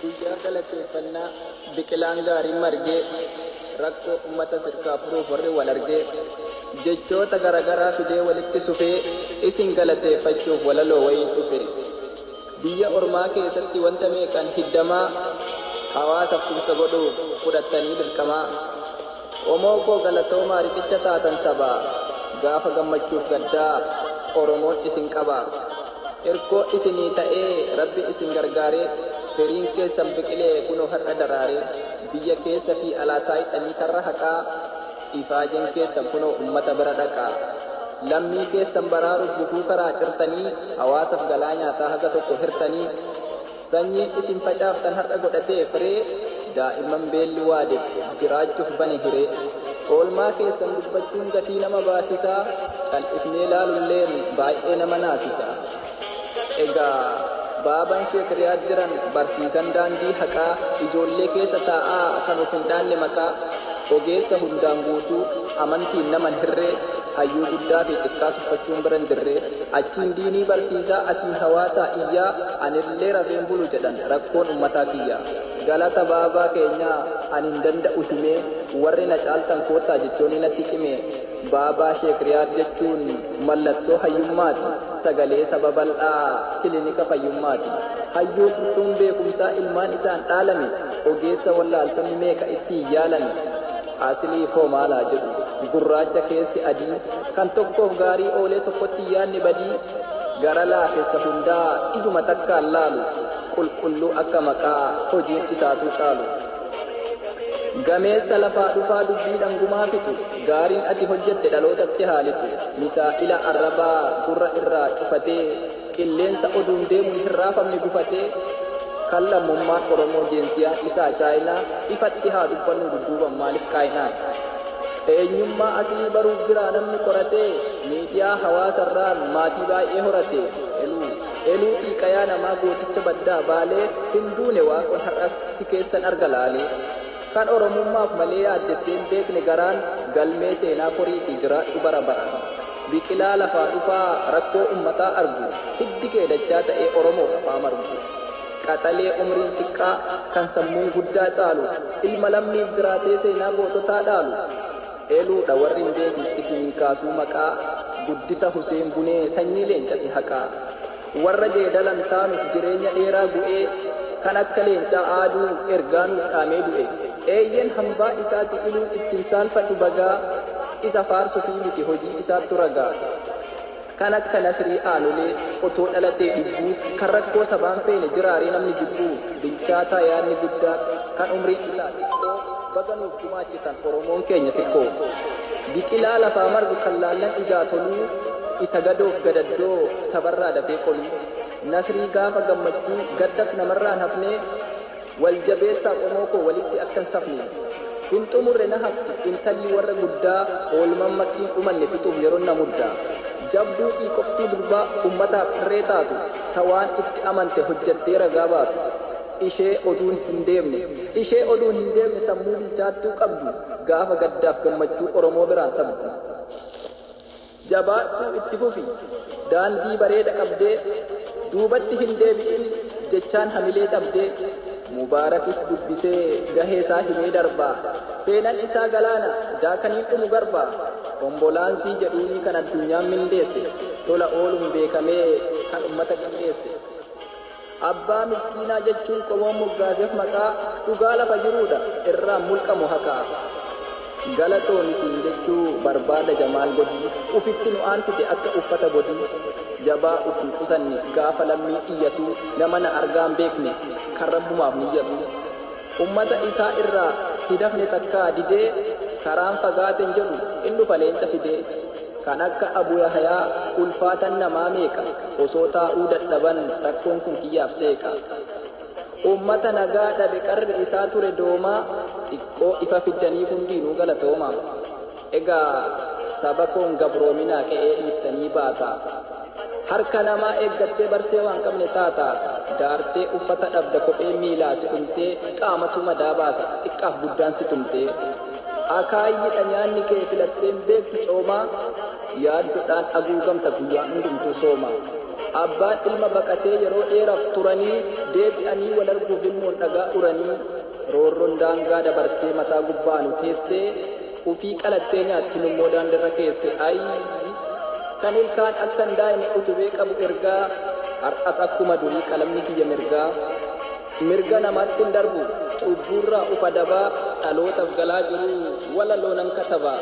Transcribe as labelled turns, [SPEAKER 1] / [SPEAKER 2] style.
[SPEAKER 1] guyyaa galateeffannaa biqilaan gaariin margee rakkoo ummata sirkaa furuuf warri wal argee jechoota garagaraa fidee walitti sufee isin galateeffachuuf walaloo wayiin dhufe. Biyya ormaa keessatti wanta meeqan hiddamaa hawaasaaf tumsa godhuuf fudhattanii dirqamaa. Omoo koo galatoomaa riqicha taatan sabaa gaafa gammachuuf gaddaa Oromoon isin qabaa. Erkoo isinii ta'ee Rabbi isin gargaaree firiin keessan biqilee kunoo har'a daraaree biyya keessa fi alaasaa hidhanii karra haqaa ifaajeen keessan kunoo ummata bira dhaqaa. Lammii keessan baraaruuf gufuu karaa cirtanii hawaasaaf galaa nyaataa haga tokko hirtanii sanyiin isin facaaftan har'a godhatee firee daa'imman beelli waadeef jiraachuuf bane hiree. Oolmaa keessan dubbachuun gatii nama baasisaa cal'ifnee laalulleen baay'ee nama naasisaa. Egaa baabaan sheekriyaa jiran barsiisan daandii haqaa ijoollee keessa taa'aa kan of hin dhaanne maqaa ogeessa hundaan guutuu amantiin naman hirree hayyuu guddaa fi xiqqaa tuffachuun biran jirree achiin diinii barsiisaa asiin hawaasaa iyyaa anillee rafeen bulu jedhan rakkoon ummataa kiyyaa. Galata baabaa keenyaa ani hin danda'u himee warri na caaltan koottaa jechoonni natti cimee. Baabaa sheekriyaa jechuun mallattoo hayyummaati sagalee saba bal'aa kilinika fayyummaati. Hayyuu furtuun beekumsaa ilmaan isaan dhaalame ogeessa wallaaltonni meeqa ittiin yaalame. Asilii koo maalaa jedhu gurraacha keessi adii kan tokkoof gaarii oolee tokkotti yaanni badii gara laafessa hundaa ijuma takkaan laalu qulqulluu akka maqaa hojiin isaatu caalu. Gameessa lafaa dhufaa dubbii dhangumaa fitu gaariin ati hojjette dhalootatti haalitu misaa'ila arrabaa gurra irraa cufatee qilleensa oduun deemuun hin raafamne gufatee kan lammummaan Oromoo jeensiyaan isaa chaayinaa ifatti haa dubbannu dudduuban maaliif qaayinaan. Eenyummaa aslii baruuf jira namni qoratee miidiyaa hawaasarraan maatii baay'ee horate eluu xiiqayaa namaa gooticha baddaa baalee hin duune waaqon har'as si keessan arga laalee. Kan oromummaaf malee yaaddesseen beekne garaan galmee seenaa koriitii jiraadhu bara baraan. Biqilaa lafaa dhufaa rakkoo ummataa argu hiddi kee dachaa ta'ee Oromoo lafaa margu. Qaxalee umriin xiqqaa kan sammuun guddaa caalu ilma lammiif jiraatee seenaa goototaa dhaalu. Eeluudha warri hin beekne isinii kaasuu maqaa guddisa Huseen Bunee sanyii leencati haqaa. Warra jeedalan taanuuf jireenya dheeraa gu'ee kan akka leencaa aaduu ergaanuuf dhaamee du'e. Eeyyen hambaa isaati iluun ittiin saalfadhu bagaa isa faarsu fi miti hojii isaattu ragaa. Kan akka Nasrii Aanolee otoo dhalatee dhibbuu kan rakkoo sabaan feene jiraaree namni jibbuu bilchaataa yaadni guddaa kan umriin isaa xiqqoo baganuuf gumaachitan Oromoon keenya siqqoo. Biqilaa lafaa margu kan laallan ijaa toluu isa gadoof gadaddoo sabarraa dafee qoluu. Nasrii gaafa gammachuu gaddas namarraan hafnee wal jabeessaa qomoo koo walitti akkan safne. Hin xumurre na haftu intalli warra guddaa oolman makkiin dhumanne fixuuf yeroon na muddaa. Jabduu xiiqoftuu durbaa ummataaf hirree taatu tawaan itti amante hojjattee ragaa baatu. Ishee oduun hin deemne sammuu bilchaattuu qabdu gaafa gaddaaf gammachuu Oromoo biraan dhabdu. Jabaattuu itti fufi daandii bareeda qabdee duubatti hin deebi'in jechaan hamilee cabdee. Mubaarakis dubbisee gahee isaa himee darbaa seenan isaa galaana daakaniin dhumu garbaa. Ombolaansii jedhuunii kan addunyaan mindeesse tola ooluun beekamee kan ummata qindeesse. Abbaa miskiinaa jechuun qomoon moggaaseef maqaa dhugaa lafa jiruudha irraan mulqamu haqaa. Galatoomisii jechuu barbaada Jamaal Godii ufitti nu aansite akka uffata bodii. Jabaa ufin qusanne gaafa lammii iyyatu nama na argaan beekne kan rabbumaaf niyyatu. Ummata isaa irraa hidafne takkaa didee karaan fagaaten jedhu in dhufa leenca fidee. Kan akka Abu Yahayaa ulfaatan namaa meeqa osoo taa'uu dadhaban rakkoon kun kiyyaaf seeqa. Ummata nagaa dhabe qarri isaa ture doomaa xiqqoo ifa fiddanii hundinuu galatoomaa. Egaa saba koon gabroominaa qe'ee dhiiftanii baataa. Harka namaa eeggattee barsee waan qabne taataa daartee uffata dhabda kophee miilaa si dhumtee qaamatu madaa baasa xiqqaaf guddaan si tumtee. Akaayyiidha nyaanni kee filatteen beektu coomaa yaaddoodhaan haguugamta guyyaa hundumtuu sooma. abbaan ilma baqatee yeroo dheeraaf turanii deebi'anii wal arguuf ilmoon dhagaa uranii roorroon daangaa dabartee mataa gubbaanu teessee ufii qalattee nyaatti immoo daandirra keesse kan ilkaan akkan daa'ime utubee qabu ergaa har'as akkuma durii qalamni kiyya mirga namaatti hin darbu cubburraa ufa dabaa dhalootaaf galaa jiru wala loonan katabaa